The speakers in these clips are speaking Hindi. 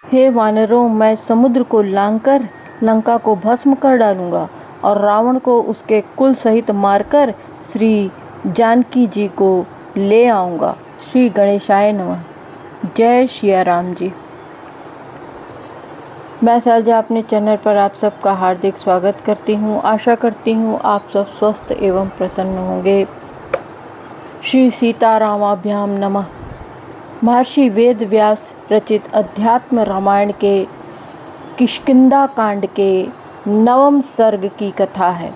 हे वानरों, मैं समुद्र को लांघकर लंका को भस्म कर डालूंगा और रावण को उसके कुल सहित मारकर श्री जानकी जी को ले आऊंगा। श्री गणेशाय नमः। जय श्री राम जी। मैं शैलजा अपने चैनल पर आप सबका हार्दिक स्वागत करती हूँ। आशा करती हूँ आप सब स्वस्थ एवं प्रसन्न होंगे। श्री सीतारामाभ्याम नमः। महर्षि वेद व्यास रचित अध्यात्म रामायण के किष्किंधा कांड के 9वें सर्ग की कथा है।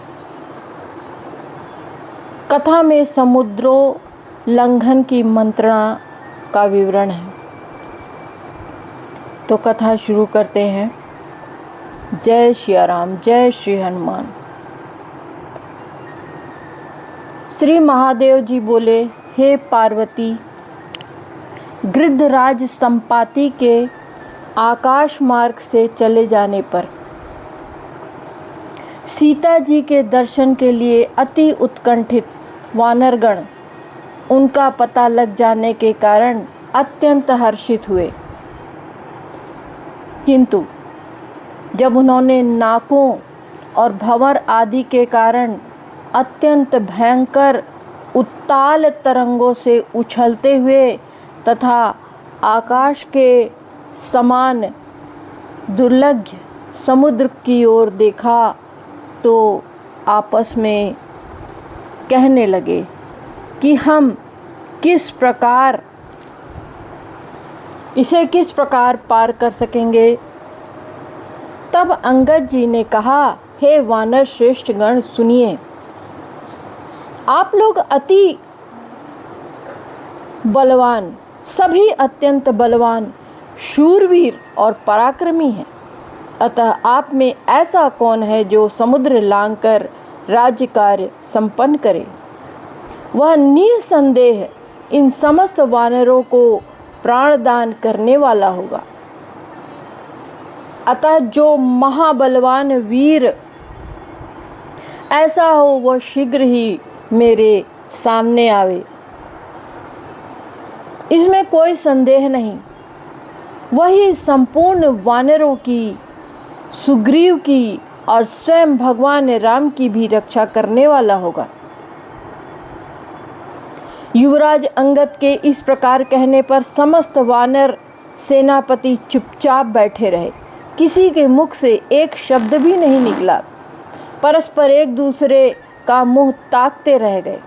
कथा में समुद्रोल्लंघन की मंत्रणा का विवरण है। तो कथा शुरू करते हैं। जय श्री राम, जय श्री हनुमान। श्री महादेव जी बोले, हे पार्वती, गृद्धराज संपाति के आकाश मार्ग से चले जाने पर सीता जी के दर्शन के लिए अति उत्कंठित वानरगण उनका पता लग जाने के कारण अत्यंत हर्षित हुए। किंतु जब उन्होंने नाकों और भंवर आदि के कारण अत्यंत भयंकर उत्ताल तरंगों से उछलते हुए तथा आकाश के समान दुर्लभ समुद्र की ओर देखा तो आपस में कहने लगे कि हम किस प्रकार पार कर सकेंगे। तब अंगद जी ने कहा, हे वानर श्रेष्ठ गण, सुनिए, आप लोग अति बलवान, सभी अत्यंत बलवान, शूरवीर और पराक्रमी हैं। अतः आप में ऐसा कौन है जो समुद्र लांघकर राज्य कार्य संपन्न करे? वह निसंदेह इन समस्त वानरों को प्राणदान करने वाला होगा। अतः जो महाबलवान वीर ऐसा हो वह शीघ्र ही मेरे सामने आवे, इसमें कोई संदेह नहीं। वही संपूर्ण वानरों की, सुग्रीव की और स्वयं भगवान राम की भी रक्षा करने वाला होगा। युवराज अंगद के इस प्रकार कहने पर समस्त वानर सेनापति चुपचाप बैठे रहे। किसी के मुख से एक शब्द भी नहीं निकला। परस्पर एक दूसरे का मुंह ताकते रह गए।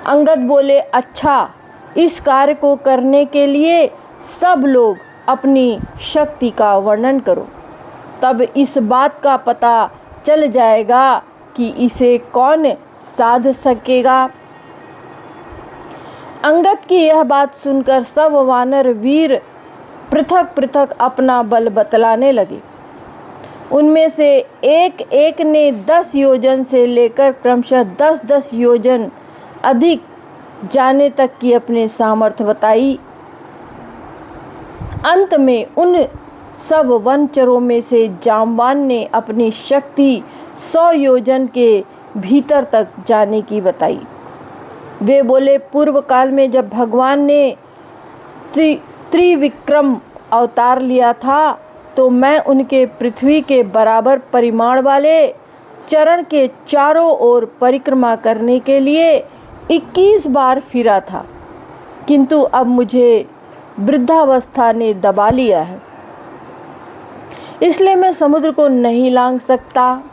अंगद बोले, अच्छा, इस कार्य को करने के लिए सब लोग अपनी शक्ति का वर्णन करो, तब इस बात का पता चल जाएगा कि इसे कौन साध सकेगा। अंगद की यह बात सुनकर सब वानर वीर पृथक पृथक अपना बल बतलाने लगे। उनमें से एक एक ने 10 योजन से लेकर क्रमशः 10-10 योजन अधिक जाने तक की अपने सामर्थ्य बताई। अंत में उन सब वनचरों में से जामवान ने अपनी शक्ति 100 योजन के भीतर तक जाने की बताई। वे बोले, पूर्व काल में जब भगवान ने त्रिविक्रम अवतार लिया था तो मैं उनके पृथ्वी के बराबर परिमाण वाले चरण के चारों ओर परिक्रमा करने के लिए 21 बार फिरा था, किंतु अब मुझे वृद्धावस्था ने दबा लिया है, इसलिए मैं समुद्र को नहीं लांघ सकता।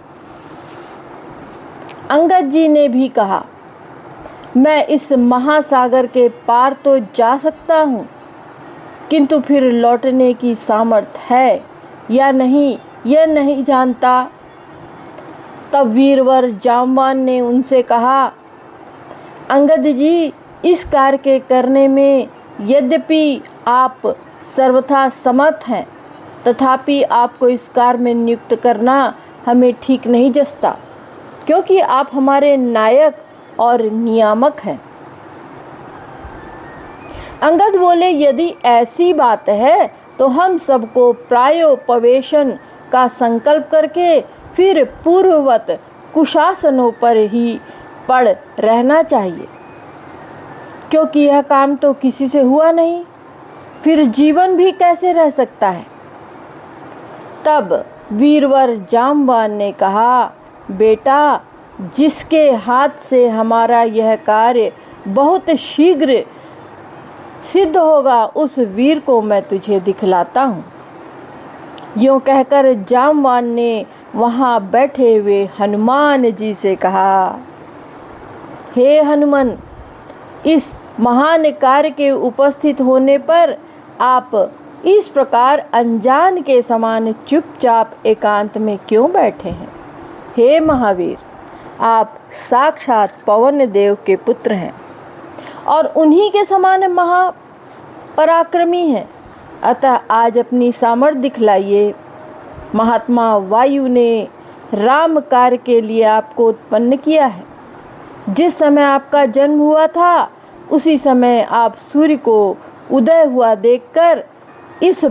अंगद जी ने भी कहा, मैं इस महासागर के पार तो जा सकता हूँ, किंतु फिर लौटने की सामर्थ्य है या नहीं यह नहीं जानता। तब वीरवर जामवान ने उनसे कहा, अंगद जी, इस कार्य के करने में यद्यपि आप सर्वथा समर्थ हैं, तथापि आपको इस कार्य में नियुक्त करना हमें ठीक नहीं जचता, क्योंकि आप हमारे नायक और नियामक हैं। अंगद बोले, यदि ऐसी बात है तो हम सबको प्रायोपवेशन का संकल्प करके फिर पूर्ववत कुशासनों पर ही पड़ रहना चाहिए, क्योंकि यह काम तो किसी से हुआ नहीं, फिर जीवन भी कैसे रह सकता है। तब वीरवर जाम्बान ने कहा, बेटा, जिसके हाथ से हमारा यह कार्य बहुत शीघ्र सिद्ध होगा, उस वीर को मैं तुझे दिखलाता हूँ। यूँ कहकर जाम्बान ने वहाँ बैठे हुए हनुमान जी से कहा, हे हनुमान, इस महान कार्य के उपस्थित होने पर आप इस प्रकार अनजान के समान चुपचाप एकांत में क्यों बैठे हैं? हे महावीर, आप साक्षात पवन देव के पुत्र हैं और उन्हीं के समान महापराक्रमी हैं। अतः आज अपनी सामर्थ्य दिखलाइए। महात्मा वायु ने राम कार्य के लिए आपको उत्पन्न किया है। जिस समय आपका जन्म हुआ था, उसी समय आप सूर्य को उदय हुआ देखकर इस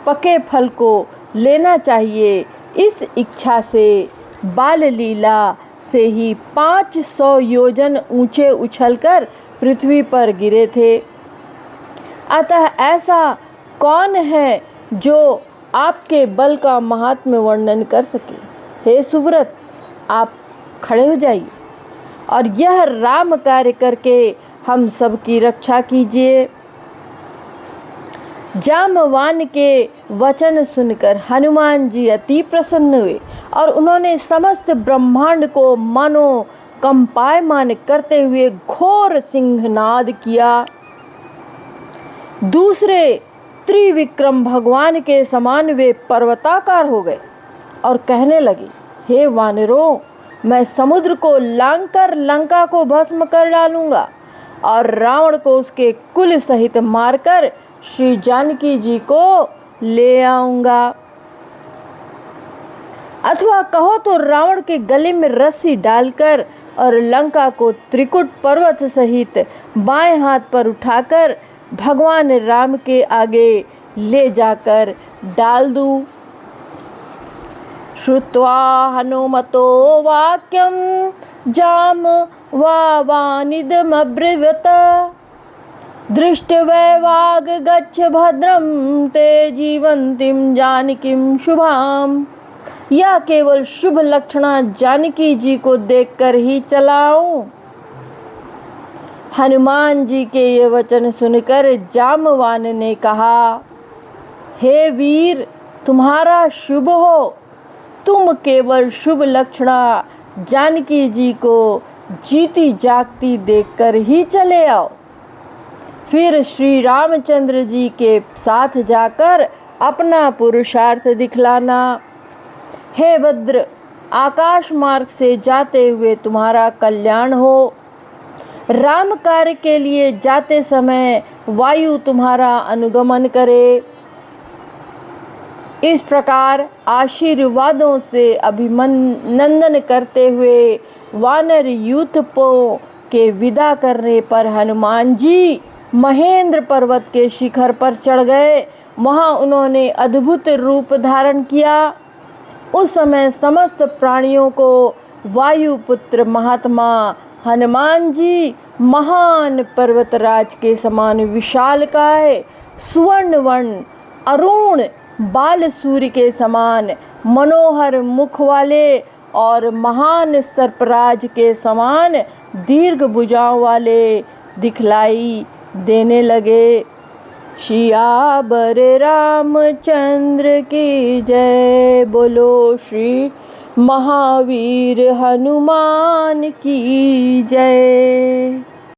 पके फल को लेना चाहिए। इस इच्छा से बाल लीला से ही 500 योजन ऊंचे उछलकर पृथ्वी पर गिरे थे। अतः ऐसा कौन है जो आपके बल का महात्म्य वर्णन कर सके? हे सुव्रत, आप खड़े हो जाइए और यह राम कार्य करके हम सबकी रक्षा कीजिए। जाम्बवान के वचन सुनकर हनुमान जी अति प्रसन्न हुए और उन्होंने समस्त ब्रह्मांड को मानो कंपायमान करते हुए घोर सिंहनाद किया। दूसरे त्रिविक्रम भगवान के समान वे पर्वताकार हो गए और कहने लगे, हे वानरों, मैं समुद्र को लांघकर लंका को भस्म कर डालूंगा और रावण को उसके कुल सहित मारकर श्री जानकी जी को ले आऊंगा। अथवा कहो तो रावण के गले में रस्सी डालकर और लंका को त्रिकुट पर्वत सहित बाएं हाथ पर उठाकर भगवान राम के आगे ले जाकर डाल दूं। श्रुत्वा हनुमतो वाक्यं जाम्बवानिदमब्रवीत दृष्ट्वैवाग गच्छ भद्रं ते जीवन्तीं जानकीं शुभाम। या केवल शुभ लक्षणा जानकी जी को देखकर ही चलाऊं? हनुमान जी के ये वचन सुनकर जाम्बवान ने कहा, हे वीर, तुम्हारा शुभ हो। तुम केवल शुभ लक्षणा जानकी जी को जीती जागती देखकर ही चले आओ। फिर श्री रामचंद्र जी के साथ जाकर अपना पुरुषार्थ दिखलाना। हे भद्र, आकाश मार्ग से जाते हुए तुम्हारा कल्याण हो। राम कार्य के लिए जाते समय वायु तुम्हारा अनुगमन करे। इस प्रकार आशीर्वादों से अभिनंदन करते हुए वानर यूथपों के विदा करने पर हनुमान जी महेंद्र पर्वत के शिखर पर चढ़ गए। वहाँ उन्होंने अद्भुत रूप धारण किया। उस समय समस्त प्राणियों को वायुपुत्र महात्मा हनुमान जी महान पर्वतराज के समान विशालकाय, सुवर्ण वर्ण, अरुण बाल सूर्य के समान मनोहर मुख वाले और महान सर्पराज के समान दीर्घ भुजाओं वाले दिखलाई देने लगे। सियावर रामचंद्र की जय। बोलो श्री महावीर हनुमान की जय।